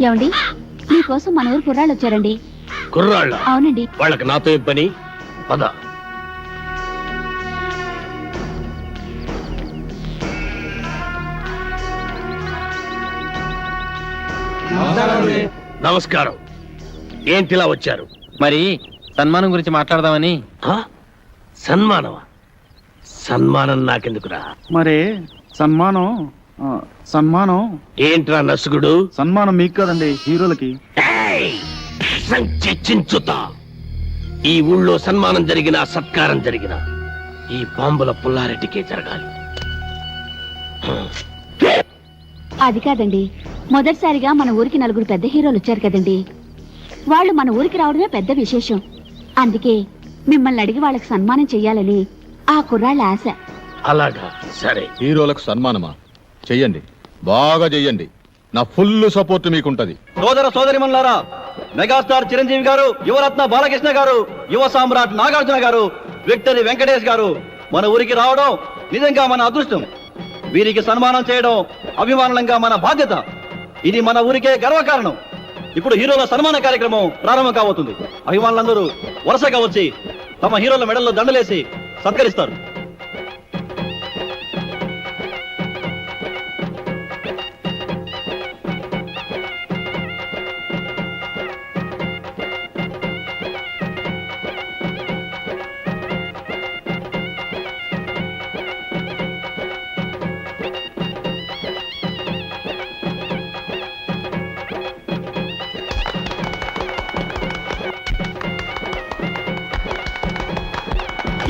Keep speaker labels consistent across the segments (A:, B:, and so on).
A: ఏమండి, మీకోసం మన ఊరు కుర్రాళ్ళు వచ్చారండి.
B: కుర్రాళ్ళ?
A: అవునండి.
B: వాళ్ళకి నాతో ఏం పని? పద. నమస్కారం. ఏంటిలా వచ్చారు?
C: మరి సన్మానం గురించి మాట్లాడదామని.
B: సన్మానమా? సన్మానం నాకెందుకురా?
D: మరి సన్మానం సన్మానం
B: ఏంట్రా నసుగుడు?
D: సన్మానం మీకు కదండి, హీరోలకి.
B: చించుతా. ఈ ఊళ్ళో సన్మానం జరిగినా సత్కారం జరిగినా ఈ బాంబుల పుల్లారెడ్డికే జరగాలి.
A: అది కాదండి, మొదటిసారిగా మన ఊరికి 4 పెద్ద హీరోలు వచ్చారు కదండి. వాళ్ళు మన ఊరికి రావడమే పెద్ద విశేషం. అందుకే మిమ్మల్ని అడిగి వాళ్ళకి సన్మానం చెయ్యాలని ఆ కుర్రాళ్ళ ఆశ.
B: అలాగా, సరే.
E: హీరోలకు సన్మానమా? చెయ్యండి, బాగా చెయ్యండి. నా ఫుల్ సపోర్ట్ మీకుంటది.
F: సోదర సోదరిమణులారా, మెగాస్టార్ చిరంజీవి గారు, యువరత్న బాలకృష్ణ గారు, యువ సామ్రాట్ నాగార్జున గారు, విక్టరీ వెంకటేష్ గారు మన ఊరికి రావడం నిజంగా మన అదృష్టం. వీరికి సన్మానం చేయడం అభిమానంగా మన బాధ్యత. ఇది మన ఊరికే గర్వకారణం. ఇప్పుడు హీరోల సన్మాన కార్యక్రమం ప్రారంభం కాబోతుంది. అభిమానులందరూ వరుసగా వచ్చి తమ హీరోల మెడల్లో దండలేసి సత్కరిస్తారు.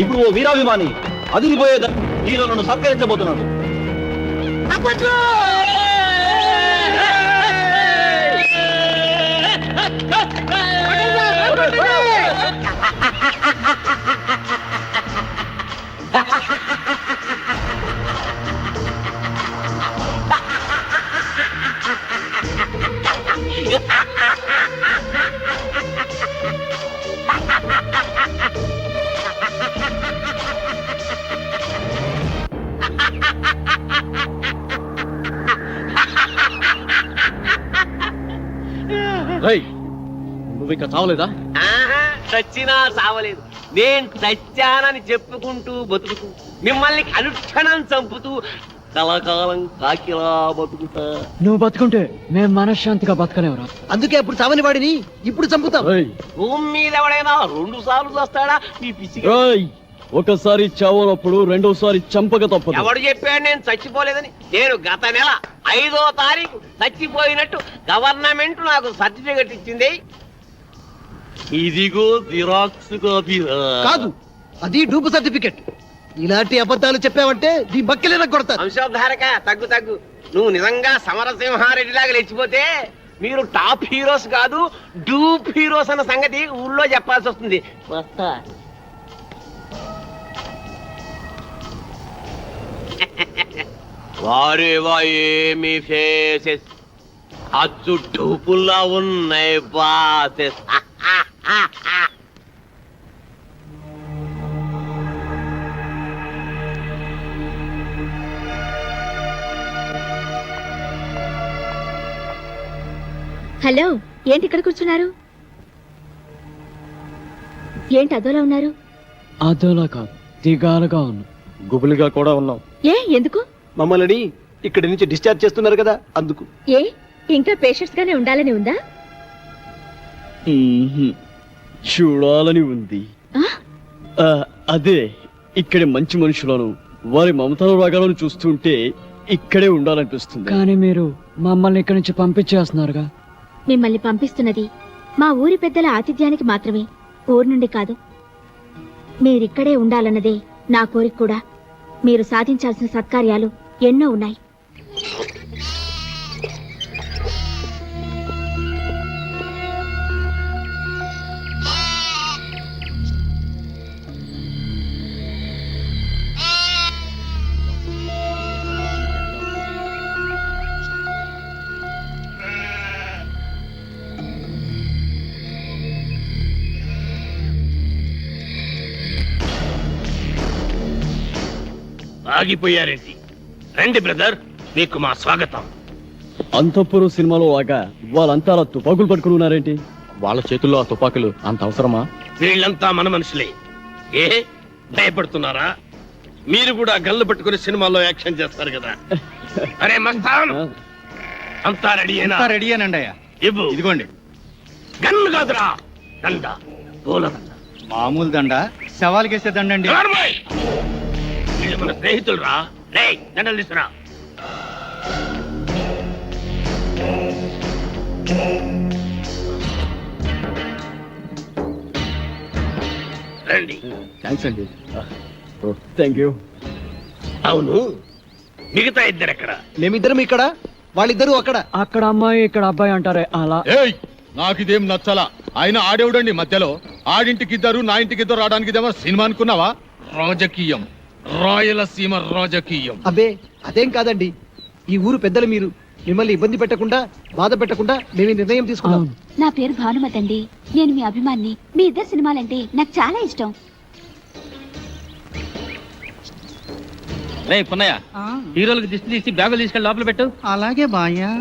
F: ఇప్పుడు ఓ వీరాభిమాని అదిరిపోయే హీరోలను సత్కరించబోతున్నాడు.
C: నువ్వు ఇక చావలేదా?
G: చచ్చినా చావలేదు. నేను చచ్చానని చెప్పుకుంటూ బతుకుతూ మిమ్మల్ని అనుక్షణం చంపుతూ కలకాలం కాకిలా బతుకుతా.
C: నువ్వు బతుకుంటే మేము మనశ్శాంతిగా బతకలేవరా.
F: అందుకే ఇప్పుడు చావని వాడిని ఇప్పుడు చంపుతాం.
G: భూమి మీద ఎవడైనా 2 సార్లు వస్తాడా? ఈ పిచ్చి
C: ఒకసారి చావనప్పుడు రెండోసారి చంపక తప్పదు.
G: ఎవడు చెప్పాడు నేను చచ్చిపోలేదని? నేను గత నెల 5వ తారీఖు చచ్చిపోయినట్టు గవర్నమెంట్ నాకు సర్టిఫికెట్ ఇచ్చింది. ఇదిగో జిరాక్స్ కాపీ.
F: కాదు, అది డూపు సర్టిఫికెట్. ఇలాంటి అబద్ధాలు చెప్పావంటే నీ బక్కెలేన కొడతా.
G: వంశోద్ధారక తగ్గు తగ్గు. నువ్వు నిజంగా సమరసింహారెడ్డి లాగా లేచిపోతే మీరు టాప్ హీరోస్ కాదు, డూప్ హీరోస్ అన్న సంగతి ఊళ్ళో చెప్పాల్సి వస్తుంది. వస్తా. వారేవా ఏమి ఫేసెస్, అచ్చు డూపుల్లా ఉన్నాయి బాసెస్.
A: హలో, ఏంటి ఇక్కడ కూర్చున్నారు? ఏంటి అదోలా ఉన్నారు?
C: అదోలా కాదు, దిగాలుగా ఉన్నా, గుబులుగా కూడా ఉన్నాం.
A: ఎందుకు?
F: మమ్మల్ని ఇక్కడి నుంచి డిశ్చార్జ్ చేస్తున్నారు కదా, అందుకు.
A: ఇంకా పేషెంట్స్ గానే ఉండాలని ఉందా?
C: చూడాలని ఉంది. అదే, ఇక్కడ మంచి మనుషులను వారి మమతాల రాగాలను చూస్తుంటే ఇక్కడే ఉండాలనిపిస్తుంది. కానీ మీరు మమ్మల్ని ఇక్కడి నుంచి పంపించేస్తున్నారుగా.
A: మిమ్మల్ని పంపిస్తున్నది మా ఊరి పెద్దల ఆతిథ్యానికి మాత్రమే, ఊరు నుండి కాదు. మీరిక్కడే ఉండాలన్నదే నా కోరిక కూడా. మీరు సాధించాల్సిన సత్కార్యాలు ఎన్నో ఉన్నాయి.
B: ఆగిపోయారేంటి? రండి బ్రదర్, మీకు మా స్వాగతం.
C: అంతఃపురం సినిమాలో లాగా వాళ్ళంతా అలా తుపాకులు పట్టుకుని ఉన్నారేంటి?
E: వాళ్ళ చేతుల్లో ఆ తుపాకులు అంత అవసరమా?
B: వీళ్ళంతా మన మనుషులే. ఏ భయపడుతున్నారా? మీరు కూడా గన్లు పట్టుకుని సినిమాల్లో యాక్షన్ చేస్తారు కదా. అరే మస్తాన్, అంతా రెడీయేనా?
D: రెడీయేనండి అయ్యా.
B: ఇవ్వు.
D: ఇదిగోండి.
B: గన్ను కాదురా, దండ, పూలదండ.
D: మామూలు దండ, సవాల్కేసే దండండి.
B: నార్మల్. వీళ్ళు మన స్నేహితులు రా. రేయ్, దండలు తీసురా. రండి.
C: థ్యాంక్స్ అండి. Thank you.
B: అవును, మిగతా ఇద్దరు ఎక్కడ?
H: మేమిద్దరం ఇక్కడ, వాళ్ళిద్దరూ అక్కడ.
C: అక్కడ అమ్మాయి ఇక్కడ అబ్బాయి అంటారే అలా.
E: ఏయ్, నాకిదేం నచ్చలా. ఆయన ఆడేవుడండి మధ్యలో. ఆడింటికి ఇద్దరు, నా ఇంటికి ఇద్దరు రావడానికి ఇదేమో సినిమా అనుకున్నావా? రాజకీయం, రాయలసీమ రాజకీయం.
H: అబ్బే అదేం కాదండి, ఈ ఊరు పెద్దలు మీరు. మిమ్మల్ని ఇబ్బంది పెట్టకుండా, బాధ పెట్టకుండా మేము ఈ నిర్ణయం తీసుకున్నాం.
A: నా పేరు భానుమతి అండి. నేను మీ అభిమాన్ని. మీ ఇద్దరు సినిమాలంటే నాకు చాలా ఇష్టం.
F: రే పున్నయ్య, హీరోలకు దిష్టి తీసి బ్యాగులు తీసుకెళ్ళి లోపల పెట్టు.
D: అలాగే బాయ్యా.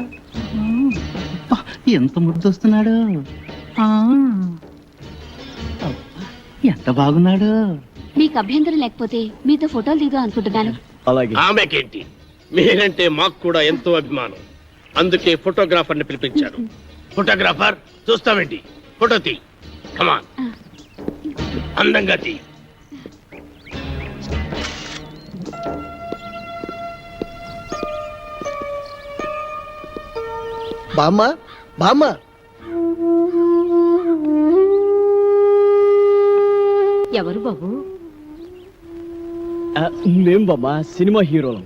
D: ఎంత ముద్దొస్తున్నాడు, ఎంత బాగున్నాడు.
A: మీకు అభ్యంతరం లేకపోతే మీతో ఫోటోలు దిగుదాం అనుకుంటున్నాను.
C: అలాగే.
B: ఆమెకేంటి, మీరంటే మాకు కూడా ఎంతో అభిమానం. అందుకే ఫోటోగ్రాఫర్ ని పిలిపించారు. ఫోటోగ్రాఫర్, చూస్తామేంటి, ఫోటో తీ. కమాన్, అందంగా తీ.
H: బామ్మ, బామ్మ,
A: ఎవరు బాబు?
C: మేం బామ్మ సినిమా హీరోలం.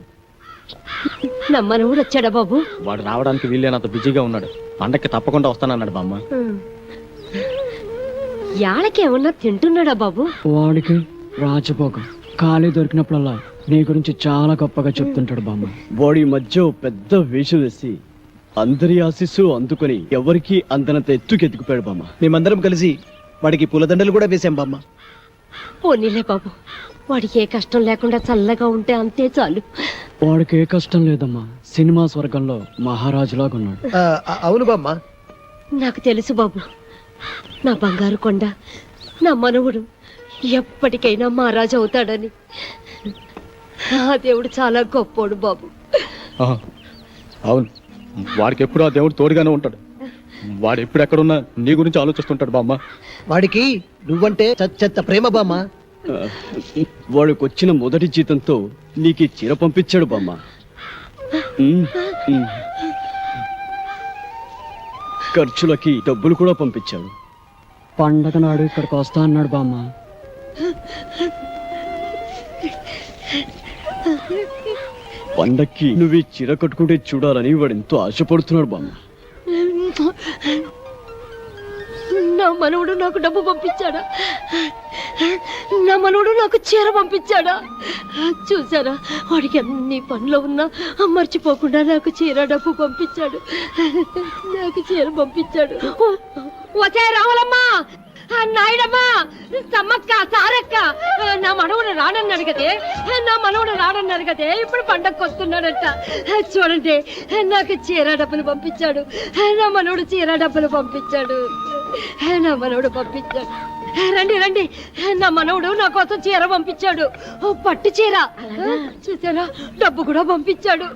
A: నమ్మనవుడు వచ్చాడా బాబు?
E: వాడు రావడానికి వీళ్ళేనంత బిజీగా ఉన్నాడు. పండక్కి తప్పకుండా వస్తానన్నాడు బామ్మ.
A: యాళ్ళకి ఏమన్నా తింటున్నాడా బాబు?
C: వాడికి రాజభోగం. ఖాళీ దొరికినప్పుడల్లా నీ గురించి చాలా గొప్పగా చెప్తుంటాడు బామ్మ. వాడి మధ్య ఓ పెద్ద వేషం వేసి అందరి ఆశీస్సు అందుకొని ఎవరికి అందనంత ఎత్తుకెత్తుకుపోయాడు బామ్మ.
H: మేమందరం కలిసి వాడికి పూలదండలు కూడా వేసాం బామ్మ.
A: పోనీలే బాబు, వాడికి ఏ కష్టం లేకుండా చల్లగా ఉంటే అంతే చాలు.
C: వాడికి ఏ కష్టం లేదమ్మా. సినిమా స్వర్గంలో మహారాజులాగా ఉన్నాడు.
H: అవును బామ్మ.
A: నాకు తెలుసు బాబు, నా బంగారు కొండ, నా మనవుడు ఎప్పటికైనా మహారాజు అవుతాడని. ఆ దేవుడు చాలా గొప్పోడు బాబు.
E: అవును, వాడికి ఎప్పుడు ఆ దేవుడు తోడుగానే ఉంటాడు. వాడు ఎప్పుడు ఎక్కడున్నా నీ గురించి ఆలోచిస్తుంటాడు బామ్మ.
H: వాడికి నువ్వంటే చెత్త ప్రేమ బామ్మ.
C: వాడికి వచ్చిన మొదటి జీతంతో నీకు ఈ చీర పంపించాడు బామ్మ. ఖర్చులకి డబ్బులు కూడా పంపించాడు. పండగ నాడు ఇక్కడికి వస్తా అన్నాడు బామ్మ. పండక్కి నువ్వు ఈ చీర కట్టుకుంటే చూడాలని వాడు ఎంతో ఆశపడుతున్నాడు బామ్మ.
A: నా మనవుడు నాకు డబ్బు పంపించాడా? నా మనవుడు నాకు చీర పంపించాడా? చూసారా, వాడికి అన్ని పనులు ఉన్నా మర్చిపోకుండా నాకు చీర డబ్బు పంపించాడు. నాకు చీర పంపించాడు. వచ్చే రావాలమ్మా, నాయుడమ్మా, సమ్మక్క, సారక్క, నా మనవుడు రానన్నాడు కదే, నా మనవుడు రానన్నారు కదే, ఇప్పుడు పండగకు వస్తున్నాడంట. చూడండి, నాకు చీర డబ్బులు పంపించాడు. నా మనవుడు చీర డబ్బులు పంపించాడు. నా మనవుడు పంపించాడు. రండి రండి, నా మనవుడు నా కోసం చీర పంపించాడు. పట్టు చీర. చూసారా, డబ్బు కూడా పంపించాడు.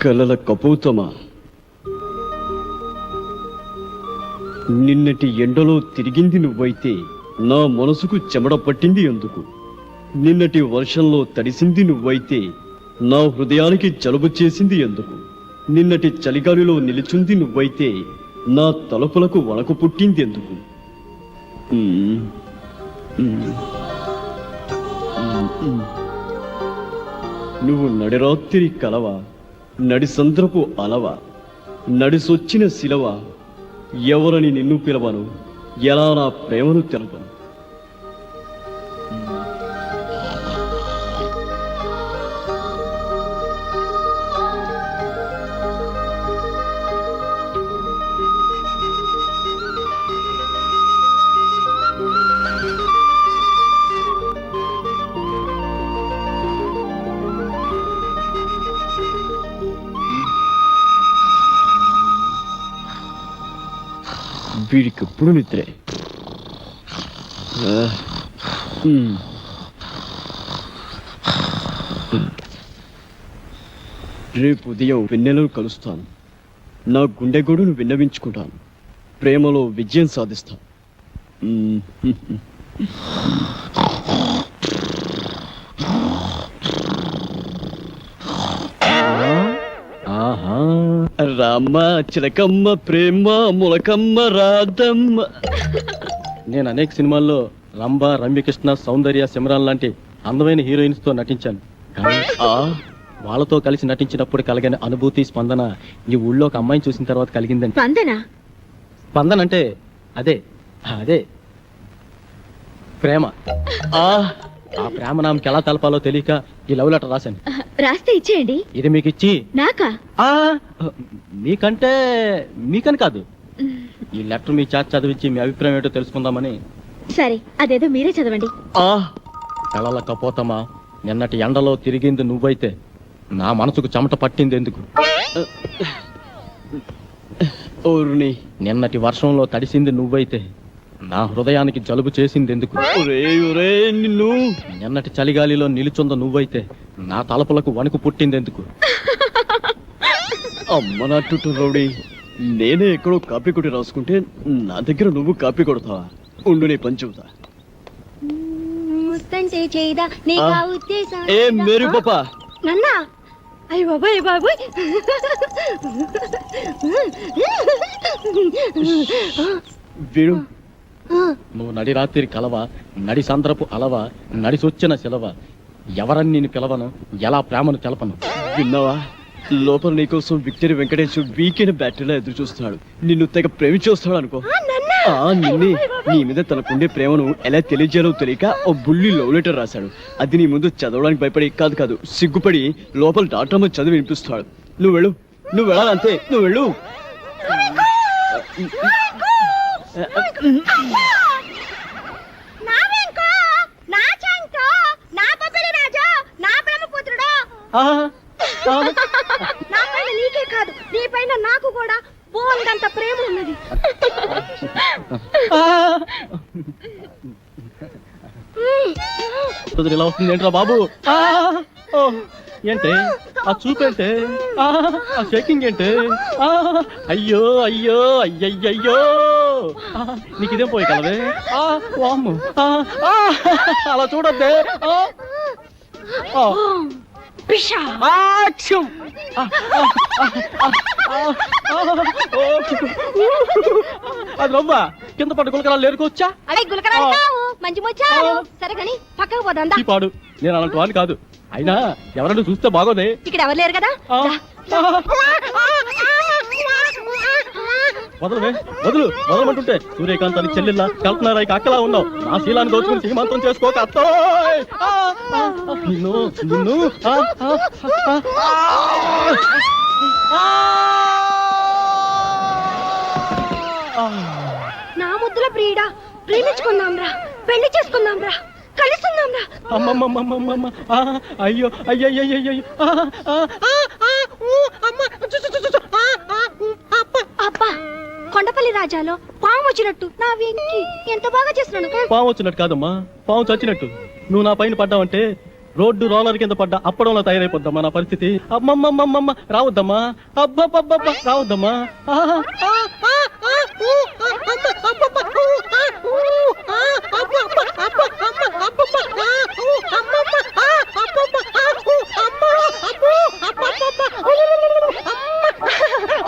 C: కలల కపోతమా, నిన్నటి ఎండలో తిరిగింది నువ్వైతే నా మనసుకు చెమట పట్టింది ఎందుకు? నిన్నటి వర్షంలో తడిసింది నువ్వైతే నా హృదయానికి జలుబు చేసింది ఎందుకు? నిన్నటి చలిగాలిలో నిలుచుంది నువ్వైతే నా తలుపులకు వణకు పుట్టింది ఎందుకు? నువ్వు నడిరాత్రి కలవా, నడిసంద్రపు అలవా, నడిసొచ్చిన శిలవ, ఎవరని నిన్ను పిలవను, ఎలా నా ప్రేమను తెలపను? వీడికెప్పుడు నిద్రే. రేపు ఉదయం వెన్నెలను కలుస్తాను. నా గుండె గొడును విన్నవించుకుంటాను. ప్రేమలో విజయం సాధిస్తాను. రామ్మ చిలకమ్మ ప్రేమ ములకమ్మ రాధమ్మ.
I: నేను అనేక సినిమాల్లో రంభ, రమ్యకృష్ణ, సౌందర్య, సిమరాన్ లాంటి అందమైన హీరోయిన్స్ తో నటించాను. కానీ వాళ్ళతో కలిసి నటించినప్పుడు కలిగిన అనుభూతి, స్పందన ఈ ఊళ్ళో ఒక అమ్మాయిని చూసిన తర్వాత కలిగిందండి. స్పందన అంటే అదే అదే ప్రేమ. ఆ ప్రేమ నామకి ఎలా తెలపాలో తెలియక ఈ లవ్ లెటర్ రాశాను.
A: రాస్తే ఇచ్చేయండి.
I: ఇది మీకు ఇచ్చి
A: నాకా?
I: మీకని కాదు, ఈ లెటర్ మీ చేత చదివించి మీ అభిప్రాయం ఏంటో తెలుసుకుందామని.
A: సరే, అదేదో మీరే చదవండి.
I: కళల కపోతమా, నిన్నటి ఎండలో తిరిగింది నువ్వైతే నా మనసుకు చెమట పట్టింది ఎందుకు? నిన్నటి వర్షంలో తడిసింది నువ్వైతే నా హృదయానికి జలుబు చేసింది ఎందుకు?
C: నిన్ను
I: నిన్నటి చలిగాలిలో నిలుచుంద నువ్వైతే నా తలపులకు వణుకు పుట్టింది ఎందుకు?
C: అమ్మ నాటు రౌడీ, నేనే ఎక్కడో కాపీ కొట్టి రాసుకుంటే నా దగ్గర నువ్వు కాపీ కొడతావా? ఉండు నీ పని చెబుతా. ఏ మేరీ పాపా,
A: నన్నా? అయ్య బాబాయ్ బాబాయ్,
C: వీడు
I: నువ్వు నడి రాత్రి కలవ, నడి సంద్రపు అలవ, నడిసొచ్చిన శిలవ, ఎవరని నేను పిలవను, ఎలా ప్రేమను తెలపను?
C: విన్నావా? లోపల నీకోసం విక్టరీ వెంకటేష్ వీకెండ్ బ్యాటరీలో ఎదురు చూస్తున్నాడు. నిన్ను తెగ ప్రేమించొస్తాడు అనుకో. నిన్నే నీ మీద తనకుండే ప్రేమను ఎలా తెలియజేయాలో తెలియక ఓ బుల్లి లవ్ లెటర్ రాశాడు. అది నీ ముందు చదవడానికి భయపడి కాదు సిగ్గుపడి లోపల డాక్టర్ చదివి వినిపిస్తాడు. నువ్వు వెళ్ళు, నువ్వు వెళ్ళాలంతే, నువ్వు వెళ్ళు.
A: నీకే కాదు, నీ పైన నాకు కూడా బోల్డంత ప్రేమ ఉన్నది.
I: ఇలా వస్తుంది ఏంట్రా బాబు? ఏంటే ఆ చూపేంటే, ఆ షేకింగ్ ఏంటే? అయ్యో అయ్యో అయ్యయ్యో, నీకు ఇదేం పోయి కలవే? అలా చూడద్దే. అది రవ్వా కింద పడ్డ గులకరాలు లేరుకోవచ్చా?
A: మంచి మొచ్చారు. సరే కానీ పక్కకు పోదా.
I: పాడు, నేను అలాంటి వాడిని కాదు. అయినా ఎవరైనా చూస్తే బాగోదే.
A: ఇక్కడ ఎవరు లేరు కదా.
I: వదలమంటుంటే సూర్యకాంతానికి చెల్లెల్లా, కల్పనారాయికి అక్కలా ఉన్నావు. నా శీలాన్ని దోచుకుని సీమంతం చేసుకోక అత్తోయ్. నిన్ను నిన్ను
A: నా ముద్దుల ప్రియుడా, ప్రేమించుకుందాం రా, పెళ్లి చేసుకుందాం రా, కలుసుకుందాం రా.
I: అమ్మమ్మమ్మమ్మమ్మ, అయ్యో అయ్యయ్యో,
A: అబ్బా, కొండపల్లి రాజాలో పాము వచ్చినట్టు నా వెంకి ఎంత బాగా చేస్తున్నాను.
I: పాము వచ్చినట్టు కాదమ్మా, పాము చచ్చినట్టు. నువ్వు నా పైన పడ్డావంటే రోడ్డు రోలర్ కింద పడ్డ అప్పడంలో తయారైపోద్దమ్మా నా పరిస్థితి. అమ్మమ్మమ్మమ్మ రావద్దమ్మా, అబ్బబ్బబ్బబ్బ రావద్దమ్మా. ఆహా, ఆ, ఆ, ఆ, ఊ, ఆ, అమ్మ, అబ్బబ్బ, ఊ, ఆ, ఊ, ఆ, అబ్బబ్బ, అబ్బ, అమ్మ, అబ్బబ్బ, ఆ, ఊ, అమ్మమ్మ, ఆ, అబ్బబ్బ, ఆ, ఊ, అమ్మ, అబ్బో, అబ్బబ్బబ్బ, ఊ, అమ్మ,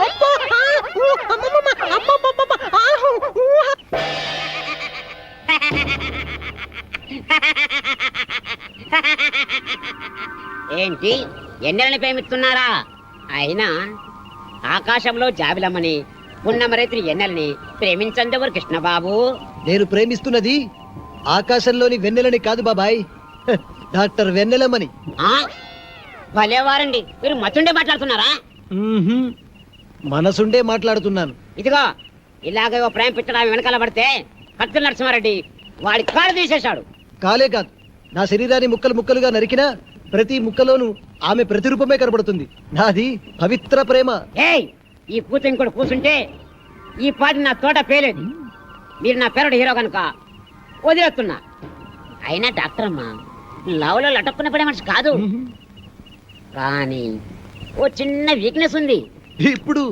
I: అబ్బ, ఆ, ఊ, అమ్మమ్మమ్మ, అబ్బబ్బబ్బ, ఆ, ఊ,
J: ఏంటి ఎన్నెలని ప్రేమిస్తున్నారా? అయినా ఆకాశంలో జాబిలమ్మని పున్నమరైతుని ఎన్నెలని ప్రేమించందెవరు కృష్ణబాబు?
H: నేను ప్రేమిస్తున్నది ఆకాశంలోని వెన్నెలని కాదు బాబాయ్, డాక్టర్ వెన్నెలమ్మని.
J: ఆ భలేవారండి, మీరు మతుండే మాట్లాడుతున్నారా?
H: మనసుండే మాట్లాడుతున్నాను.
J: ఇదిగో ఇలాగే ఓ ప్రేమ పిచ్చడా వెనకాల పడితే కత్తుల నరసింహారెడ్డి వాడి కాళ్ళు తీసేశాడు.
H: కాలే కాదు, నా శరీరాన్ని ముక్కలు ముక్కలుగా నరికినా ప్రతి ముక్కలోనూ ఆమె ప్రతిరూపమే కనబడుతుంది. నాది పవిత్ర ప్రేమ.
J: ఏయ్, ఈ కూత ఇంకోటి కూర్చుంటే ఈ పాటి నా తోట పేలేదు. మీరు నా పేరుడు హీరో కనుక వదిలేస్తున్నా. అయినా డాక్టర్ అమ్మా లవ్లో లటక్కున పడే మనిషి కాదు, కానీ ఓ చిన్న వీక్నెస్ ఉంది.
H: ఇప్పుడు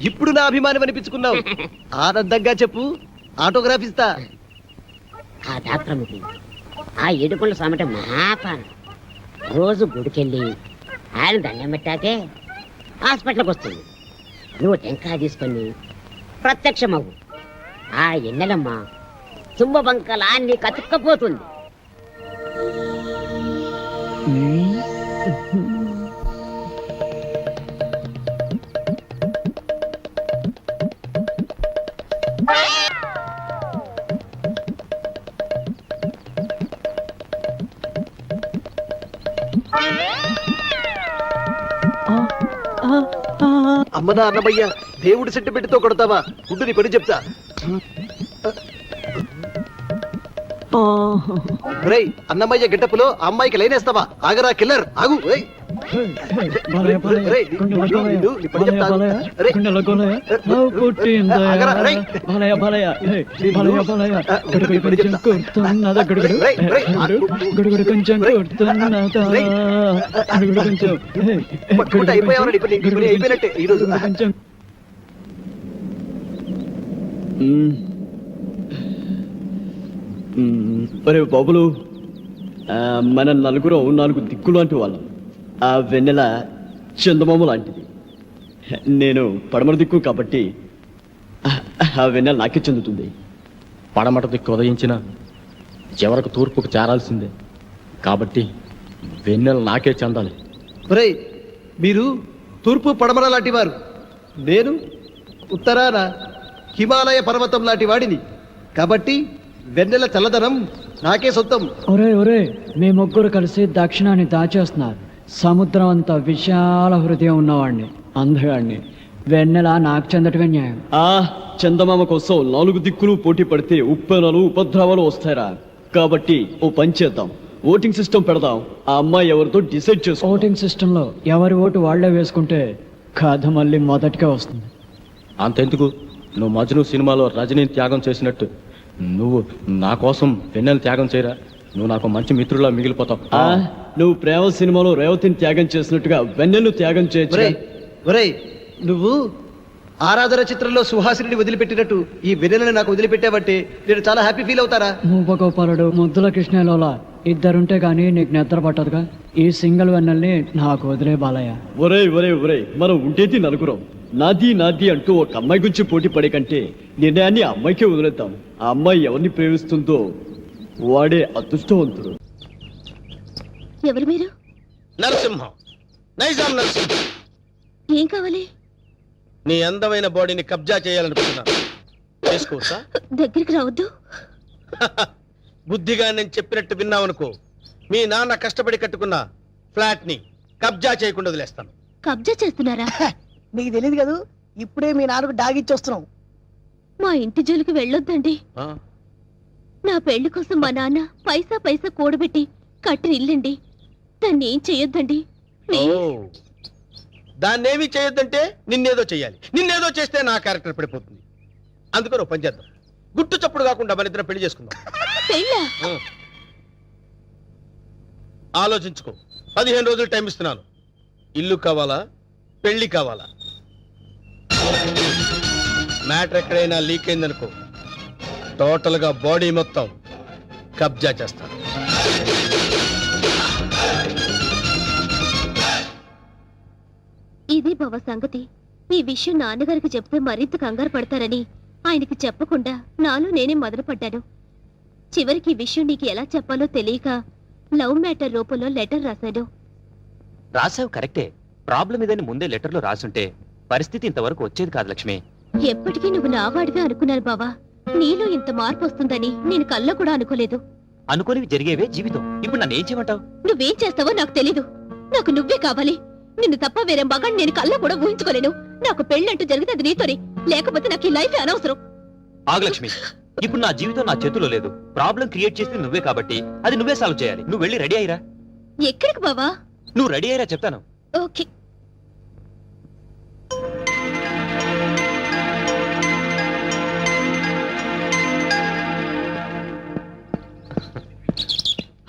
H: ఇప్పుడు నా అభిమానం అనిపించుకున్నావు. ఆనందంగా చెప్పు, ఆటోగ్రాఫ్ ఇస్తా.
J: ఆ డాక్టర్ అమ్మకి ఆ ఏడుకొండ సామట మహాపాన. రోజు గుడికెళ్ళి ఆయన దండం పెట్టాకే హాస్పిటల్కి వస్తుంది. నువ్వు టెంకాయ తీసుకొని ప్రత్యక్షమవు. ఆ ఎన్నెలమ్మ చుంబబంకలా నీకు అతుక్కపోతుంది.
H: అమ్మనా అన్నమయ్య, దేవుడి సెంటిమెంట్ తో కొడతావా? గుడ్డు నీ పని చెప్తా. రేయ్, అన్నమయ్య గెటప్పులో అమ్మాయికి లైనేస్తావా? ఆగరా కిల్లర్, ఆగు. రేయ్. రేయ్, నీ పని చెప్తా. రేయ్. ఆగరా, రేయ్. పట్టుకుంటే అయిపోయావరా? నీ పని అయిపోయినట్టే ఈరోజు.
C: ఒరే బాబులు, మన నలుగురం 4 దిక్కులు లాంటి వాళ్ళం. ఆ వెన్నెల చందమామ లాంటిది. నేను పడమర దిక్కు కాబట్టి ఆ వెన్నెల నాకే చెందుతుంది.
I: పడమట దిక్కు ఉదయించిన చివరకు తూర్పుకు చేరాల్సిందే కాబట్టి వెన్నెల నాకే చెందాలి.
H: రేయ్, మీరు తూర్పు పడమర లాంటి వారు, నేను ఉత్తరాన హిమాలయ పర్వతం లాంటి వాడిని. కాబట్టి వెన్నెల చల్లదనం నాకే సొంతం.
C: ఒరే ఒరే, మీ ముగ్గురు కలిసి దక్షిణాన్ని దాచేస్తున్నారు. సముద్రం అంత విశాల హృదయం ఉన్నవాడిని, అందగాడిని. వెన్నెల నాకు చెందటమే న్యాయం. చందమామ కోసం 4 దిక్కులు పోటీ పడితే ఉప్పెనలు ఉపద్రవాలు వస్తాయిరా. కాబట్టి ఓ పని చేద్దాం, ఓటింగ్ సిస్టమ్ పెడదాం. ఆ అమ్మాయి ఎవరితో డిసైడ్ చేసుకో. ఓటింగ్ సిస్టమ్ లో ఎవరి ఓటు వాళ్లే వేసుకుంటే కథ మళ్ళీ మొదటిగా వస్తుంది.
I: అంతెందుకు, నువ్వు మజ్ను సినిమాలో రజనీని త్యాగం చేసినట్టు నువ్వు నా కోసం వెన్నెల త్యాగం చేయరా. నువ్వు నాకు మంచి మిత్రులా మిగిలిపోతావు. నువ్వు ప్రేమ సినిమాలో రేవతిని త్యాగం చేసినట్టుగా వెన్నెలు త్యాగం చేయొచ్చు.
H: ఒరేయ్, నువ్వు ఆరాధన చిత్రంలో సుహాసిని వదిలిపెట్టినట్టు ఈ వెన్నెలని నాకు వదిలిపెట్టావంటే నేను చాలా హ్యాపీ ఫీల్ అవుతారా?
C: మూపగోపాలుడు, ముద్దుల కృష్ణలోలా ఇద్దరుంటే గానీ నీకు నిద్ర పట్టదుగా. ఈ సింగిల్ వెన్నెల్ని నాకు వదిలే బాలయ్య.
F: ఒరే ఒరే ఒరే, మనం ఉండేది నలుగురం. నాది నాది అంటూ ఒక అమ్మాయి గురించి పోటీ పడే కంటే నిర్ణయాన్ని ఆ అమ్మాయికే వదిలేద్దాం. ఆ అమ్మాయి ఎవరిని ప్రేమిస్తుందో వాడే అదృష్టవంతుడు.
A: ఎవరు మీరు?
B: నరసింహం, నైజాం నరసింహం.
A: ఏం కావాలి?
B: నీ అందమైన బాడీని కబ్జా చేయాలనుకుంటున్నాను. చేసుకోవచ్చా?
A: దగ్గరికి రావద్దు.
B: బుద్ధిగా నేను చెప్పినట్టు విన్నావనుకో, మీ నాన్న కష్టపడి కట్టుకున్న ఫ్లాట్ ని కబ్జా చేయకుండా వదిలేస్తాను.
A: కబ్జా చేస్తున్నారా?
H: నీకు తెలియదు కదా, ఇప్పుడే మీ నాన్నకు డాగిచ్చొస్తున్నాం.
A: మా ఇంటి జోలికి వెళ్ళొద్దండి.
B: ఆ?
A: నా పెళ్లి కోసం మా నాన్న పైసా పైసా కూడబెట్టి కట్టిన ఇల్లండి. దాన్ని ఏం చెయ్యొద్దండి.
B: ఓ, దాన్నేమీ చేయొద్దంటే నిన్నేదో చెయ్యాలి. నిన్నేదో చేస్తే నా క్యారెక్టర్ పడిపోతుంది. అందుకని ఓ పని చేద్దాం, గుట్టు చప్పుడు కాకుండా మన ఇద్దరం పెళ్లి చేసుకుందాం.
A: పెళ్ళా?
B: ఆలోచించుకో. 15 రోజులు టైం ఇస్తున్నాను. ఇల్లు కావాలా, పెళ్లి కావాలా? మ్యాటర్ ఎక్కడైనా లీక్ అయిందనుకో, టోటల్ గా బాడీ మొత్తం కబ్జా చేస్తాను.
A: ఇది బావ సంగతి. ఈ విషయం నాన్నగారికి చెప్తే మరింత కంగారు పడతారని ఆయనకి చెప్పకుండా నాలో నేనే మొదలుపడ్డాను. చివరికి ఈ విషయం నీకు ఎలా చెప్పాలో తెలియక లవ్ మ్యాటర్ రూపంలో లెటర్ రాశాను.
K: రాసావు కరెక్టే. ప్రాబ్లం ఇదని ముందే లెటర్లో రాసుంటే పరిస్థితి ఇంతవరకు వచ్చేది కాదు లక్ష్మి.
A: ఎప్పటికీ నువ్వు నావాడిగా అనుకున్నాను బావా. నీలో ఇంత మార్పు వస్తుందని నేను కల్లో కూడా అనుకోలేదు.
K: అనుకోనివి జరిగేవే జీవితం. ఇప్పుడు నన్ను ఏం చేయమంటావు?
A: నువ్వేం చేస్తావో నాకు తెలీదు. నాకు నువ్వే కావాలి. నిన్ను తప్ప వేరే మగాన్ని నేను కల్లో కూడా ఊహించుకోలేను. నాకు పెళ్ళంటూ జరిగితే అది నీతోనే, లేకపోతే నాకు ఈ లైఫ్ అనవసరం.
K: ఆగు లక్ష్మి, ఇప్పుడు నా జీవితం నా చేతిలో లేదు. ప్రాబ్లం క్రియేట్ చేసింది నువ్వే కాబట్టి అది నువ్వే సాల్వ్ చేయాలి. నువ్వు వెళ్ళి రెడీ అయ్యిరా.
A: ఎక్కడికి బావా?
K: నువ్వు రెడీ అయ్యిరా చెప్తాను.
A: ఓకే.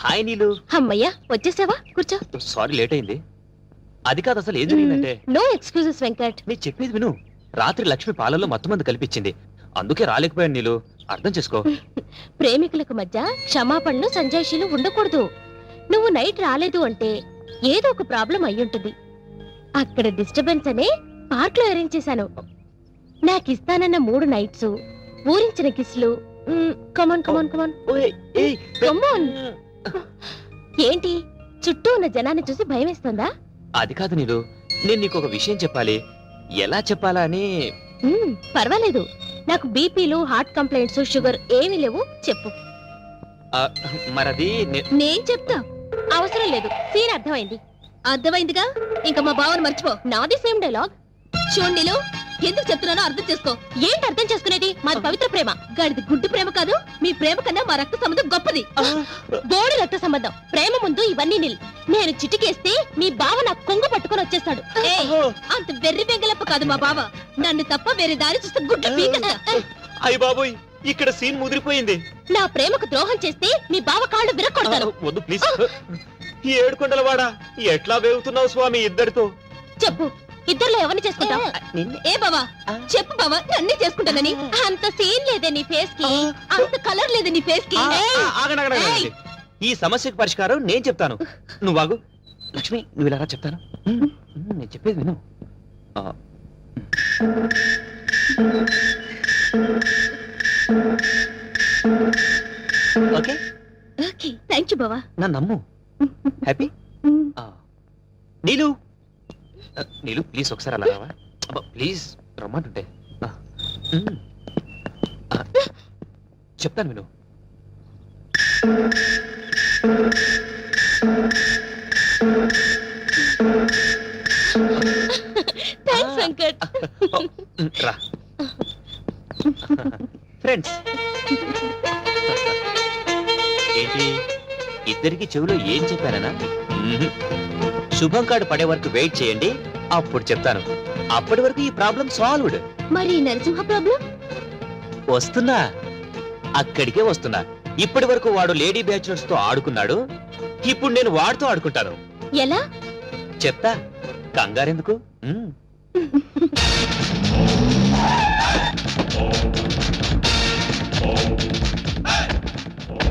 K: హాయ్ నీలు.
A: అమ్మయ్యా వచ్చేసావా? కూర్చో.
K: సారీ లేట్ అయింది. అది కాదు, అసలు ఏం జరిగిందంటే,
A: నో ఎక్స్క్యూజెస్ వెంకట్.
K: నీ చెప్పేది విను. రాత్రి లక్ష్మి పాలల్లో మత్తుమందు కల్పించింది. అందుకే రాలేకపోయాను నీలు. అర్థం చేసుకో.
A: ప్రేమికులకు మధ్య క్షమాపణలు సంజాయిషీలు ఉండకూడదు. నువ్వు నైట్ రాలేదు అంటే ఏదో ఒక ప్రాబ్లం అయ్యుంటుంది. అక్కడ డిస్టర్బెన్స్ అనే పార్క్ లో అరేంజ్ చేశాను. నాకు ఇస్తానన్న 3 నైట్స్, ఊరించిన కిస్లు. కమాన్ కమాన్ కమాన్ కమాన్. ఏంటి చుట్టూ ఉన్న జనాన్ని చూసి భయం వేస్తుందా?
K: అది కాదు నీలు, నేను నీకు ఒక విషయం చెప్పాలి. ఎలా చెప్పాలా అని.
A: పర్వాలేదు. నాకు బీపీలు, హార్ట్ కంప్లైంట్స్, షుగర్ ఏమీ లేవు. చెప్పు.
K: మరది
A: నేను చెప్తా. అవసరం లేదు. సీన్ అర్థమైంది. అర్థమైందిగా. ఇంకా మా బావని మర్చిపో. నాది సేమ్ డైలాగ్. చూడండిలో ఎందుకు చెప్తున్నానో అర్థం చేసుకో. ఏంటి అర్థం చేసుకునేది? మాది పవిత్ర ప్రేమ. గాడిది గుడ్డు ప్రేమ కాదు. మీ ప్రేమ కన్నా మా రక్త సంబంధం గొప్పది. బోడి రక్త సంబంధం. ప్రేమ ముందు ఇవన్నీ నిల్. నేను చిటికేస్తే మీ బావ నాకు కొంగు పట్టుకొని వచ్చేస్తాడు. అంత వెర్రి వెంగలప్ప కాదు మా బావ. నన్ను తప్ప వేరే దారి చూస్తే గుడ్డ పీకస్తా.
K: అయ్య బాబోయ్, ఇక్కడ సీన్ ముదిరిపోయింది.
A: నా ప్రేమకు ద్రోహం చేస్తే మీ బావ కాళ్ళు విరక్కొడతాను.
K: వద్దు ప్లీజ్. ఏడుకొండలవాడా, ఎట్లా వేగుతున్నావు స్వామి ఇద్దరితో?
A: చెప్పు, ఇద్దర్లో ఎవరిని చేసుకుంటావు? ఏ బావా చెప్పు బావా, నన్నే చేసుకుంటానని. అంత సీన్ లేదే నీ ఫేస్ కి, అంత కలర్ లేదే నీ ఫేస్ కి.
K: ఈ సమస్యకు పరిష్కారం నేను చెప్తాను. నువ్వు బాగు లక్ష్మి, నువ్వు ఇలా చెప్తాను. నేను చెప్పేది విను. ఓకే
A: ఓకే, థ్యాంక్ యూ బావా.
K: నా నమ్ము. హ్యాపీ. నీలు నీలు ప్లీజ్ ఒకసారి అలా రావా? ప్లీజ్ రమ్మంటుంటే. చెప్తాను విను.
A: థ్యాంక్స్ వెంకట్.
K: రా ఫ్రెండ్స్. ఏంటి ఇద్దరికి చెవిలో ఏం చెప్పారనా? శుభం కార్డు పడే వరకు వెయిట్ చేయండి, అప్పుడు చెప్తాను. అప్పటి వరకు ఈ ప్రాబ్లం సాల్వ్డ్.
A: మరి నరసింహ ప్రాబ్లం?
K: వస్తున్నా, అక్కడికే వస్తున్నా. ఇప్పటి వరకు వాడు లేడీ బ్యాచులర్స్ తో ఆడుకున్నాడు. ఇప్పుడు నేను వాడితో ఆడుకుంటాను.
A: ఎలా
K: చెప్తా, కంగారెందుకు.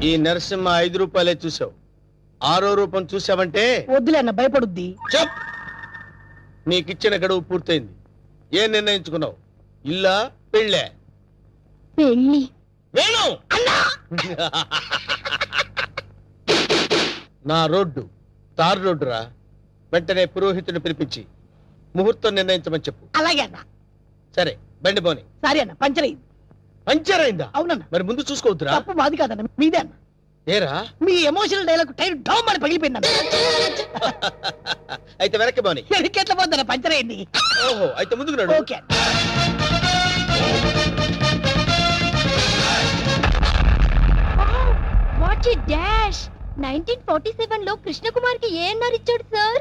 B: ఈ నరసింహ 5 రూపాయలే చూసావు. 6వ రూపం చూసావంటే
J: వద్దులే అన్న, భయపడుద్ది.
B: చెప్. నీకిచ్చిన గడువు పూర్తయింది. ఏం నిర్ణయించుకున్నావు? ఇల్లా పెళ్ళే?
A: పెళ్ళి.
B: వేణు నా రోడ్డు తారు రోడ్డు రా. వెంటనే పురోహితుడిని పిలిపించి ముహూర్తం నిర్ణయించమని చెప్పు.
J: అలాగే అన్న.
B: సరే బండి పోని.
J: సరే అన్న, పంచర్ అయింది.
B: పంచర్ అయిందా?
J: అవునన్న.
B: మరి ముందు చూసుకోవద్దురా.
J: తప్పు మాది కాదన్న, మీదే అన్న.
B: ఏరా
J: మీ ఎమోషనల్ డైలాగ్ టైర్ డౌన్ అని పగిలిపోయిందన్న.
B: అయితే వెనక్కి పోని.
J: ఎట్లా పోద్దన్న, పంచర్ అయింది.
B: ఓహో, అయితే ముందుకు నడు.
J: ఓకే.
A: What a dash. 1947 లో కృష్ణకుమార్ కి ఏఎన్ఆర్ ఇచ్చాడు సార్.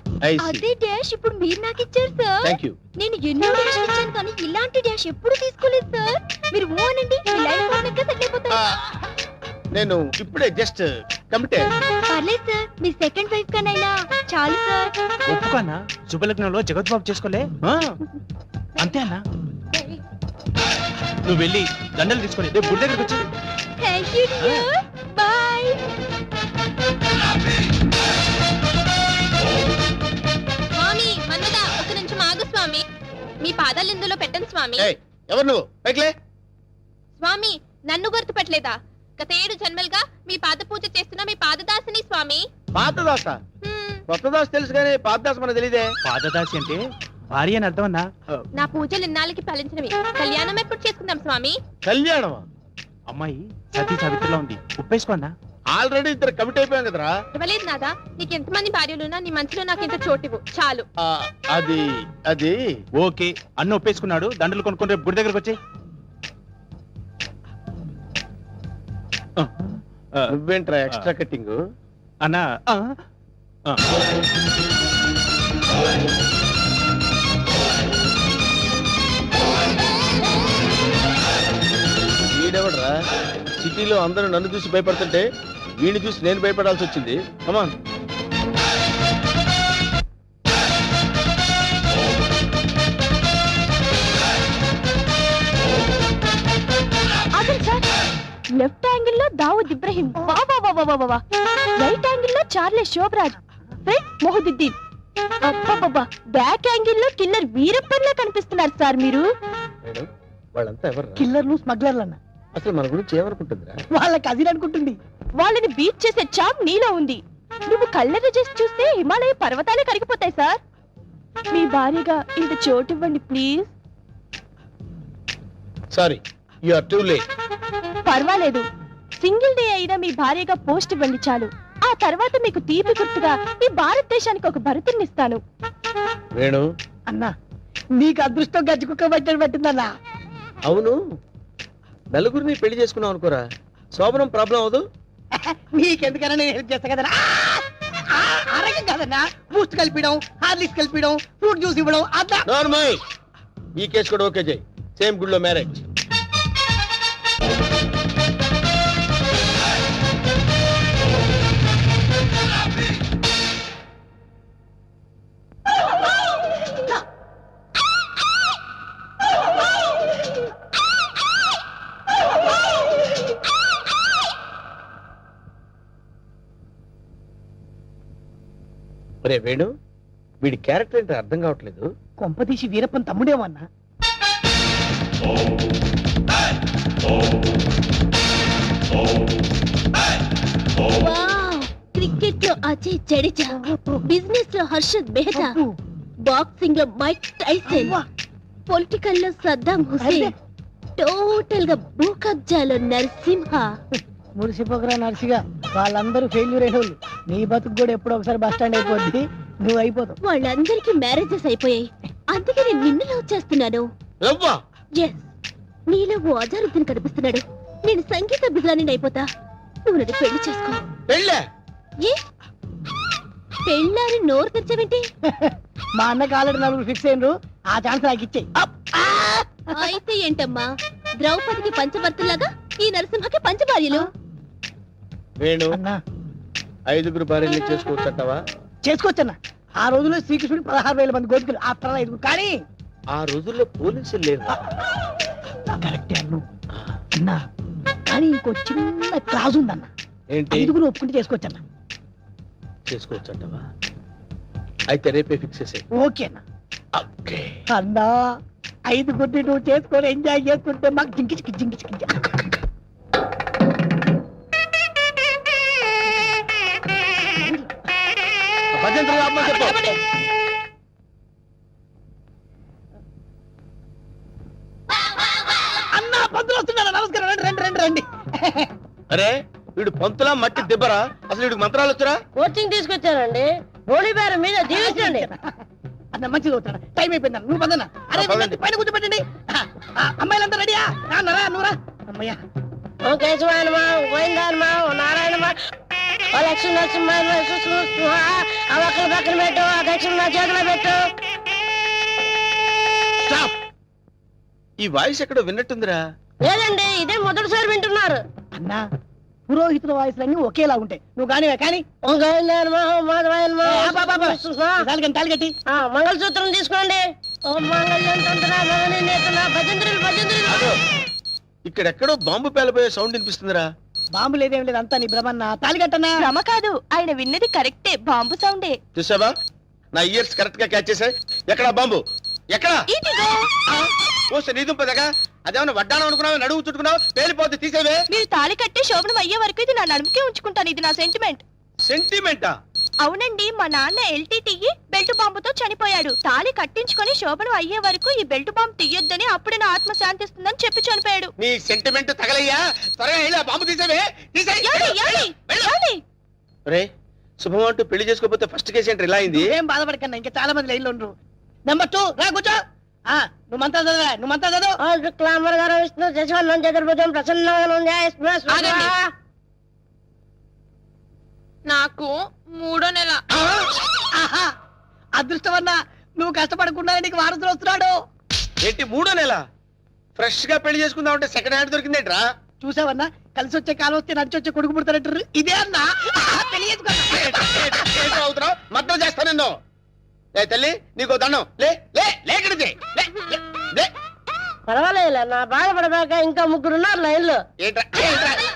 A: అదే డాష్ ఇప్పుడు మీరు నాకు ఇచ్చారు సార్.
B: థాంక్యూ.
A: నేను ఎన్నో డాష్ ఇచ్చాను కానీ ఇలాంటి డాష్ ఎప్పుడు తీసుకోలేదు సార్. మీరు ఓ అనండి, మీ లైఫ్ పార్ట్నర్ గా సెట్ అయిపోతారు.
B: నేను ఇప్పుడే జస్ట్ కమిటే.
A: పర్లేదు సార్, మీ సెకండ్ వైఫ్ కనైనా చాలు సార్.
G: ఒప్పుకోనా? శుభలగ్నంలో జగత్బాబు చేసుకోలే. అంతే అన్నా. నువ్వు వెళ్ళి దండలు తీసుకొని రేపు గుడి దగ్గరకు వచ్చి.
A: Thank you dear. బై.
L: స్వామి మన్నదా ఒక నిమిషం ఆగు స్వామి. మీ పాదాలు ఇందులో పెట్టండి స్వామి.
B: ఎవరు నువ్వు? పైకిలే.
L: స్వామి నన్ను గుర్తుపట్టలేదా? గత 7 జన్మలుగా మీ పాద పూజ చేస్తున్న మీ పాదదాసిని స్వామి.
B: పాతదాస? కొత్త దాస్ తెలుసు కానీ పాతదాస మనకు తెలియదే.
G: పాదదాసి అంటే భార్య అని అర్థం అన్నా.
L: నా పూజలు ఇన్నాళ్ళకి ఫలించినవి. కళ్యాణం ఎప్పుడు చేసుకుందాం స్వామి?
B: కళ్యాణమా?
G: అమ్మాయి సతీ సావిత్రిలో ఉంది, ఉప్పేసుకోన్నా.
B: ఆల్రెడీ ఇద్దరు కమిట్ అయిపోయాం కదరా.
L: ఇవ్వలేదు నాదా. నీకు ఎంతమంది భార్యలున్నా నీ మనసులో నాకింత చోటివు చాలు.
B: అది అది
G: ఓకే అన్న ఒప్పేసుకున్నాడు. దండలు కొనుక్కొని రేపు గుడి దగ్గరకు వచ్చి.
B: నువ్వేంట్రా ఎక్స్ట్రా కట్టింగ్?
G: అన్నా
B: వీడెవడరా? సిటీలో అందరూ నన్ను చూసి భయపడుతుంటే వీడిని చూసి నేను భయపడాల్సి వచ్చింది. కమాన్.
A: ఆగండి సార్. లెఫ్ట్ యాంగిల్ లో దావుద్ ఇబ్రహీం, రైట్ యాంగిల్ లో చార్లే శోభరాజ్, ఫ్రంట్ మొహదుద్దీన్, బ్యాక్ యాంగిల్ లో కిల్లర్ వీరప్పన్లా కనిపిస్తున్నారు సార్ మీరు.
B: వాళ్ళంతా ఎవరు?
H: కిల్లర్లు స్మగ్లర్లు అన్న.
B: అసలు మన గురించి ఏమనుకుంటుందిరా?
H: వాళ్ళకి అది అనుకుంటుంది.
A: వాళ్ళని బీట్ చేసే చాప్ నీలో ఉంది. నువ్వు కళ్ళెర్ర చేసి చూస్తే హిమాలయ పర్వతాలే కరిగిపోతాయి సార్. మీ భార్యగా ఇంత చోటు ఇవ్వండి please.
B: Sorry, you are too late.
A: పర్వాలేదు, సింగిల్ డే అయినా మీ భార్యగా పోస్ట్ ఇవ్వండి చాలు. ఆ తర్వాత మీకు తీపి గుర్తుగా ఈ భారతదేశానికి ఒక భరతుని ఇస్తాను.
B: వేణు
H: అన్నా, నీకు అదృష్టం గజ్జి కుక్క పట్టడం పట్టిందన్నా.
B: అవును, నలుగురిని పెళ్లి చేసుకున్నావు అనుకోరా, శోభనం ప్రాబ్లం అవదు.
H: నీకెందుకన్నా నేను హెల్ప్ చేస్తా కదన్నా. ఆరోగ్యం కాదన్నా, బూస్ట్ కలిపిడం, హార్లిక్స్ కలిపిడం, ఫ్రూట్ జ్యూస్ ఇవ్వడం అదా.
B: నార్మల్. ఈ కేసు కూడా ఓకే చేయి. సేమ్ గుడిలో మ్యారేజ్. ఒరే వేణు, వీడి క్యారెక్టర్ ఏంటో అర్థం కావట్లేదు.
H: కొంపదీసి వీరప్పన్ తమ్ముడేమన్నా.
A: క్రికెట్ లో అజయ్ జడేజా, బిజినెస్ లో హర్షద్ మెహతా, బాక్సింగ్ లో మైక్ టైసన్, పొలిటికల్ లో సద్దాం హుసేన్, టోటల్ గా భూ కబ్జాలో నరసింహ.
H: మురిసిపోకరా నర్సిగా, వాళ్ళందరూ ఫెయిల్యూర్ అయిన వాళ్ళు. నీ బతుకు కూడా ఎప్పుడో ఒకసారి బస్ స్టాండ్ అయిపోద్ది, నువ్వు అయిపోతావు.
A: వాళ్ళందరికీ మ్యారేజెస్ అయిపోయాయి, అందుకే నేను నిన్ను లవ్ చేస్తున్నాను. ఎస్, నీలో ఓ అజారుద్దీన్ కనిపిస్తున్నాడు. నేను సంగీత బిజాని అయిపోతా, నువ్వు నన్ను పెళ్లి చేసుకో. ఏ పెళ్ళాని నోరు తెచ్చావేంటి?
H: మా అన్నకి ఆల్రెడీ నలుగురు ఫిక్స్ అయినరు, ఆ ఛాన్స్ నాకు ఇచ్చేయి.
A: అయితే ఏంటమ్మా, ద్రౌపదికి పంచభర్తలాగా ఈ నరసింహకి పంచభార్యలు.
B: వేణు,
H: అన్నా
B: 5 భార్యలు చేసుకోవచ్చంటావా?
H: చేసుకోవచ్చన్నా. ఆ రోజుల్లో శ్రీకృష్ణుడు 16,000 మంది గోపికలు, ఆ తర్వాత 5. కానీ
B: ఆ రోజుల్లో పోలీసులు లేరు.
H: కరెక్టే అన్ను అన్నా, కానీ ఇంకో చిన్న క్లాజ్ ఉందన్న.
B: ఏంటి?
H: 5 ఒప్పుకుంటే చేసుకోవచ్చన్నా.
B: చేసుకోవచ్చంటావా? అయితే రేపే ఫిక్స్ చేసే.
H: ఓకేనా? అన్నా 5 నువ్వు చేసుకొని ఎంజాయ్ చేసుకుంటే మాకు జింకిచికి జింకిచికి. అన్నా పంతులు వస్తున్నారా? నమస్కారం, రండి రండి రండి.
B: అరే, వీడు పంతులా మట్టి దెబ్బరా? అసలు వీడికి మంత్రాలు వచ్చారా?
J: కోచింగ్ తీసుకొచ్చానండి, హోళీ బేరం మీద దీవించండి.
H: అన్న మంచిగా అవుతాడా? టైం అయిపోయిందా? నువ్వు పదన్నా. అరే మీ పైన కూర్చోబెట్టండి. అమ్మాయిలంతా రెడీయా? రారా నువ్వురా. అమ్మయ్యా.
J: ఓ కేశవాయనమా, గోవిందాయనమా, ఓ నారాయణమా, ఓ లక్ష్మీ నరసింహ, ఆ ఒక్కల పక్కన పెట్టు, ఆ దక్షిణ నా చేతిలో పెట్టు.
B: ఈ వాయిస్ ఎక్కడో విన్నట్టుందిరా.
J: లేదండి, ఇదే మొదటిసారి వింటున్నారు.
H: అన్నా
M: పురోహితుల వాయిస్లన్నీ ఒకేలా ఉంటాయి. నువ్వు కానివే కానీ తాలిగట్టి
J: మంగళసూత్రం తీసుకోండి.
B: ఇక్కడెక్కడో బాంబు పేలబోయే సౌండ్ వినిపిస్తుందిరా.
M: బాంబు లేదేం లేదు, అంతా నీ భ్రమన్న. తాలిగట్టన్నా
L: భ్రమ కాదు, ఆయన విన్నది కరెక్టే, బాంబు సౌండే.
B: చూసావా, నా ఇయర్స్ కరెక్ట్ గా క్యాచ్ చేశాయి. ఎక్కడా బాంబు? ఎక్కడా?
L: ఇదిగో.
B: ఓసే నీ దుంపదగా, అదేమన్నా వడ్డానం అనుకున్నావు, నడువు చుట్టుకున్నావు, పేలిపోతే తీసేవే.
L: మీరు తాళి కట్టి శోభనం అయ్యే వరకు ఇది నా నడుముకే ఉంచుకుంటాను. ఇది నా సెంటిమెంట్.
B: సెంటిమెంటా?
L: అవునండి, మా నాన్న ఎల్టీటీఈ బెల్ట్ బాంబుతో చనిపోయాడు. తాళి కట్టించుకొని శోభనం అయ్యే వరకు ఈ బెల్ట్ బాంబు తీయొద్దని, అప్పుడే నా ఆత్మ శాంతిస్తుందని చెప్పి చనిపోయాడు.
B: నీ సెంటిమెంట్ తగలయ్యా. త్వరగా వెళ్ళి ఆ బాంబు తీసేవే. రే శుభం అంటూ పెళ్లి చేసుకోకపోతే ఫస్ట్ కేసు ఏంటి ఇలా అయింది?
M: ఏం బాధపడకన్నా, ఇంకా చాలా మంది లైన్లో ఉండరు. నెంబర్ 2 రా కూర్చో. నువ్వు మంత్రం చదవరా, నువ్వు మంత్రం చదువు.
J: విష్ణు శశివర్ణం చతుర్భుజం ప్రసన్నం
L: నాకు 3వ నెల.
M: అదృష్టమన్నా, నువ్వు కష్టపడకుండా నీకు వారసులు వస్తున్నాడు.
B: ఏంటి 3వ నెల? ఫ్రెష్ గా పెళ్లి చేసుకుందాం అంటే సెకండ్ హ్యాండ్ దొరికిందేట్రా?
M: చూసావన్నా, కలిసి వచ్చే కాలం వస్తే నడిచి వచ్చే కొడుకు పుడతారంటారు. ఇదే అన్నా పెళ్లి
B: అవుతున్నావు, మద్దతు చేస్తా నిన్ను. ఏ తల్లి, నీకు దండం. లే లే లేకడితే
J: పర్వాలేదు, నా బాధపడబాక ఇంకా 3 ఉన్నారు లైన్లో.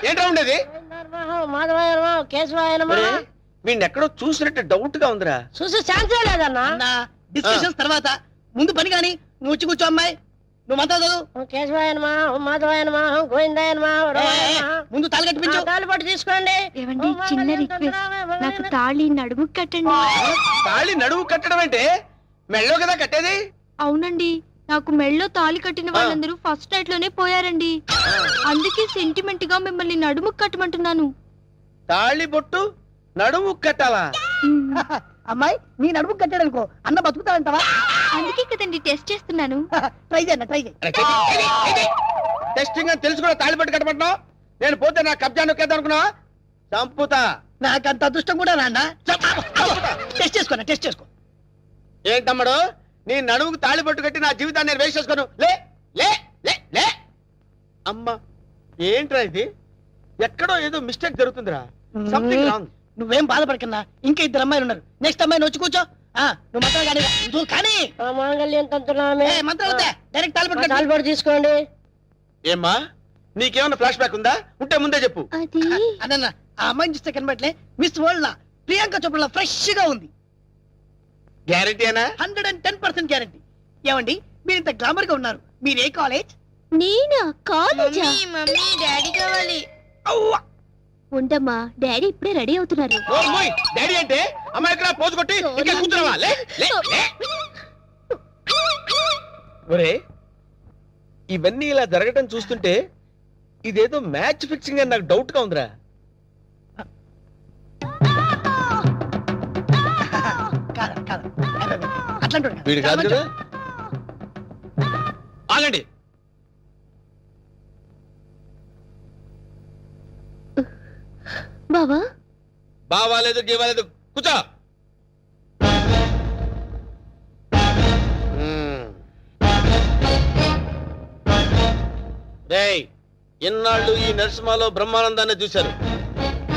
B: ఏంట్రా ఉండేది?
J: కేశవాయనమా
B: వీడిని ఎక్కడో చూసినట్టు డౌట్ గా ఉందిరా.
J: చూసి ఛాన్సే లేదన్నా.
M: డిస్కషన్స్ తర్వాత ముందు పని కానీ నువ్వు వచ్చి కూర్చో. అమ్మాయి, నువ్వు మంత్రం చదువు.
J: కేశవాయనమా మాధవాయనమా గోవిందాయనమా
M: ముందు తాళి కట్టించు.
J: తాళి పట్టు తీసుకోండి.
A: ఏవండి, చిన్న రిక్వెస్ట్, నాకు తాళి నడుము కట్టండి.
B: తాళి నడువు కట్టడం అంటే మెళ్ళో కదా కట్టేది?
A: అవునండి, నాకు మెళ్ళో తాళి కట్టిన వాళ్ళందరూ ఫస్ట్ నైట్ లోనే పోయారండి. అందుకే సెంటిమెంట్ గా మిమ్మల్ని నడుము కట్టమంటున్నాను.
B: తాళి బొట్టు నడుము కట్టాలా?
M: అమ్మాయి, నీ నడుము కట్టాడనుకో అన్న బతుకుతాడంటావా?
A: అందుకే కదండి టెస్ట్ చేస్తున్నాను.
M: ట్రై చేయన్న, ట్రై చేయి.
B: టెస్టింగ్ అని తెలుసు కూడా తాళి బొట్టు కట్టమంటున్నావు? నేను పోతే నా కబ్జా నొక్కేద్దాం అనుకున్నావా? చంపుతా.
M: నాకంత అదృష్టం కూడా నాన్న. టెస్ట్ చేసుకో, టెస్ట్ చేసుకో.
B: ఏంటమ్మడు, నీ నడుముకు తాళి బొట్టు కట్టి నా జీవితాన్ని నేను వేస్ట్ చేసుకోను. లే లే లే లే. అమ్మా, ఏంట్రా ఇది? ఎక్కడో ఏదో మిస్టేక్ జరుగుతుందిరా. Something wrong.
M: నువ్వేం బాధపడకన్నా, ఇంకా 2 అమ్మాయిలు ఉన్నారు. నెక్స్ట్ అమ్మాయిని వచ్చి కూర్చో. నువ్వు మంత్రం కానీ నువ్వు కానీ
J: మాంగళ్యం తంతునామే
M: మంత్రం డైరెక్ట్
J: తాళి పట్టు తీసుకోండి.
B: ఏమ్మా, నీకేమన్నా ఫ్లాష్ బ్యాక్ ఉందా? ఉంటే ముందే చెప్పు.
M: అన్న, ఆ అమ్మాయిని చూస్తే కనబట్లే మిస్ వరల్డ్ లా ప్రియాంక చోప్రా ఫ్రెష్ గా ఉంది.
B: గ్యారెంటీ అయినా?
M: 110% గ్యారెంటీ. ఏమండి, మీరు ఇంత గ్లామర్ గా ఉన్నారు, మీరు ఏ కాలేజ్?
A: నేనా? కాలేజా?
L: మమ్మీ డాడీ కావాలి.
A: ఉండమ్మా, డాడీ ఇప్పుడే రెడీ అవుతున్నారు.
B: డాడీ అంటే అమ్మాయి ఇక్కడ పోజు కొట్టి ఇంకా కూర్చున్నావా? లే లే లే. ఒరే, ఇవన్నీ ఇలా జరగటం చూస్తుంటే ఇదేదో మ్యాచ్ ఫిక్సింగ్ అని నాకు డౌట్ గా ఉందిరా. వీడు కాదు కదా? ఆగండి.
A: బావా,
B: బావాలేదు గీవాలేదు, కూర్చో. రేయ్, ఇన్నాళ్ళు ఈ నరసింహలో బ్రహ్మానందాన్ని చూశారు.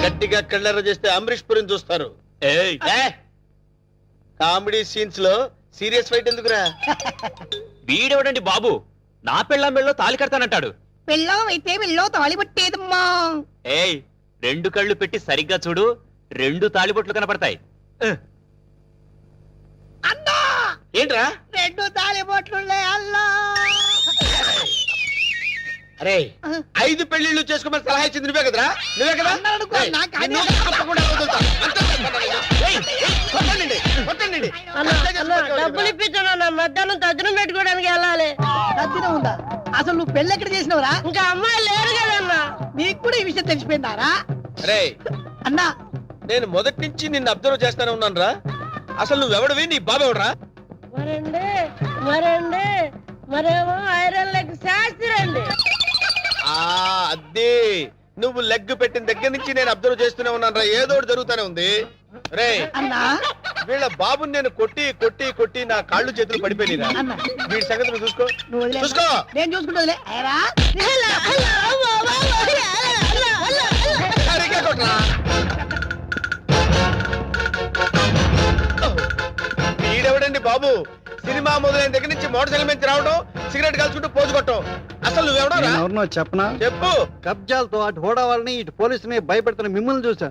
B: గట్టిగా కళ్ళెర్ర చేస్తే అమరీష్ పురిని చూస్తారు. కామెడీ సీన్స్ లో సీరియస్ ఫైట్ ఎందుకురా?
K: వీడెవడండి బాబు, నా పెళ్ళాం మెళ్ళో తాళి కడతానంటాడు.
M: పెళ్ళం అయితే మెళ్ళో తాళి పట్టేదమ్మా.
K: ఏయ్, 2 కళ్ళు పెట్టి సరిగ్గా చూడు, 2 తాళిబొట్లు కనపడతాయి.
M: అన్నా,
B: ఏంట్రా?
M: 2 తాళిబొట్లున్నాయి అల్లా.
B: అరే, 5 పెళ్లిళ్ళు చేసుకోమని సలహా ఇచ్చింది నువ్వే కదరా? నువ్వే కదా?
J: డబ్బులు ఇప్పించాను, మధ్యాహ్నం తద్దినం పెట్టుకోవడానికి వెళ్ళాలి.
M: తద్దినం ఉందా? అసలు నువ్వు పెళ్ళి ఎక్కడ చేసినవరా?
J: ఇంకా అమ్మాయి లేరు కదన్నా.
M: నీకు కూడా ఈ విషయం తెలిసిపోయిందారా?
B: అరే
M: అన్నా,
B: నేను మొదటి నుంచి నిన్ను అబ్జర్వ్ చేస్తానే ఉన్నాను రా. అసలు నువ్వెవడవి, నీ బాబెవడరా?
J: మరేమో ఐరన్ లెగ్ శాస్త్రి అండి.
B: అదే, నువ్వు లెగ్ పెట్టిన దగ్గర నుంచి నేను అబ్జర్వ్ చేస్తూనే ఉన్నాను రా. ఏదో ఒకటి జరుగుతూనే ఉంది. రే
M: అన్నా,
B: వీళ్ళ బాబుని నేను కొట్టి కొట్టి కొట్టి నా కాళ్ళు చేతులు పడిపోయినా. వీడి సంగతి నువ్వు చూసుకో. చూసుకో,
M: నేను చూసుకుంటా.
G: వీడెవడండి బాబు? సినిమా మొదలైన దగ్గర నుంచి మోటార్ సైకిల్ మీద రావడం, సిగరెట్ కలుసుకుంటూ పోజు కొట్టడం. అసలు నువ్వెవడరా?
F: ఎవరినో చెప్పనా?
G: చెప్పు.
F: కబ్జాలతో అటు హోడా వాళ్ళని ఇటు పోలీసుని భయపెడుతున్న మిమ్మల్ని చూసా.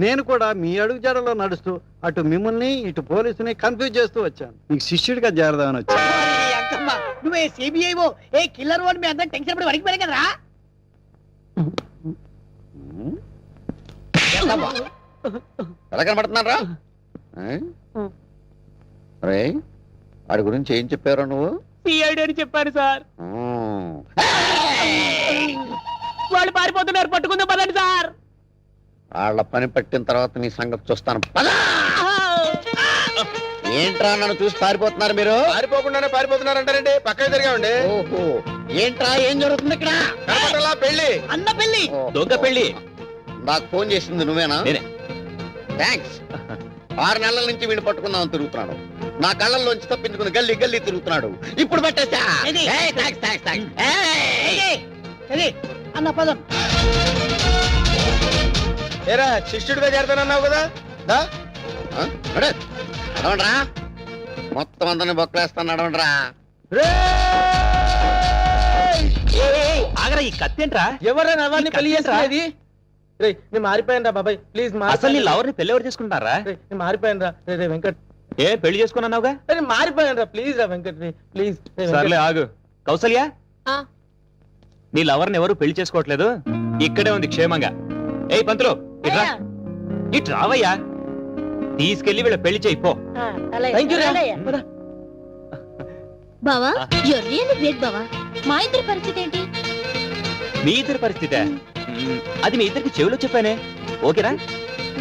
F: నేను కూడా మీ అడుగుజాడలో నడుస్తూ అటు మిమ్మల్ని ఇటు పోలీసుని కన్ఫ్యూజ్ చేస్తూ వచ్చాను. మీకు శిష్యుడిగా చేరదామని వచ్చాను.
M: అంకమ్మ నువ్వే సిబిఐవో ఏ కిల్లర్ ఓన్ మీ అందరం టెన్షన్ పడి వరకు పోయాం కదరా.
F: ఎలా కనబడుతున్నారా? రే వాడి గురించి ఏం చెప్పారు నువ్వు?
M: సిఐడి అని చెప్పారు సార్. వాళ్ళు పారిపోతున్నారు, పట్టుకుందాం పదండి సార్.
F: వాళ్ళ పని పట్టిన తర్వాత నీ సంగతి చూస్తాను. ఏంట్రా నన్ను చూసి పారిపోతున్నారు మీరు?
G: పారిపోకుండానే పారిపోతున్నారంటారండి. పక్కన తిరిగామండి.
F: ఓహో ఏంట్రా ఏం జరుగుతుంది ఇక్కడ?
G: కనపడలా పెళ్లి.
M: అన్న పెళ్లి.
K: దొంగ పెళ్లి.
F: నాకు ఫోన్ చేసింది నువ్వేనా?
K: నేనే.
F: థ్యాంక్స్. 6 నెలల నుంచి వీడిని పట్టుకుందామని తిరుగుతున్నాడు. నా కళ్ళల్లోంచి తప్పించుకుని గల్లీ గల్లీ తిరుగుతున్నాడు. ఇప్పుడు పట్టేసా.
M: ఏది?
F: ఏయ్, థాంక్స్, థాంక్స్, థాంక్స్. ఏయ్!
M: ఏది? అన్న పదం.
G: ఏరా శిష్యుడిగా చేరతానన్నావు కదా? దా.
F: ఆ? నడు. నడవండ్రా. మొత్తం అందరిని బొక్కలేస్తాను. నడవండ్రా.
K: ఆగరా, ఈ కత్తేంట్రా?
G: ఎవరైనా ఎవరిని పెళ్లి చేసుకునేది? నేను మారిపోయాను రా బాబాయ్, ప్లీజ్.
K: అసలు నీ లవర్ని పెళ్లి ఎవరు చేసుకుంటారా?
G: నేను మారిపోయాను రా. రే వెంకట్,
K: ఏ పెళ్లి చేసుకున్నావుగా?
G: నేను మారిపోయాను రా. ప్లీజ్ రా వెంకట్, ప్లీజ్.
K: సర్లే ఆగు. కౌసల్య, నీ లవర్ని ఎవరు పెళ్లి చేసుకోవట్లేదు, ఇక్కడే ఉంది క్షేమంగా. ఏయ్ పంతులు, ఇట్రా. ఇటు రావయ్యా. తీసుకెళ్లి వీళ్ళ పెళ్లి చేయి పో.
L: బావా you're really great బావా. మా ఇద్దరి పరిస్థితి ఏంటి?
K: మీ ఇద్దరి పరిస్థితే? అది మీ ఇద్దరికి చెవిలో చెప్పానే. ఓకేనా?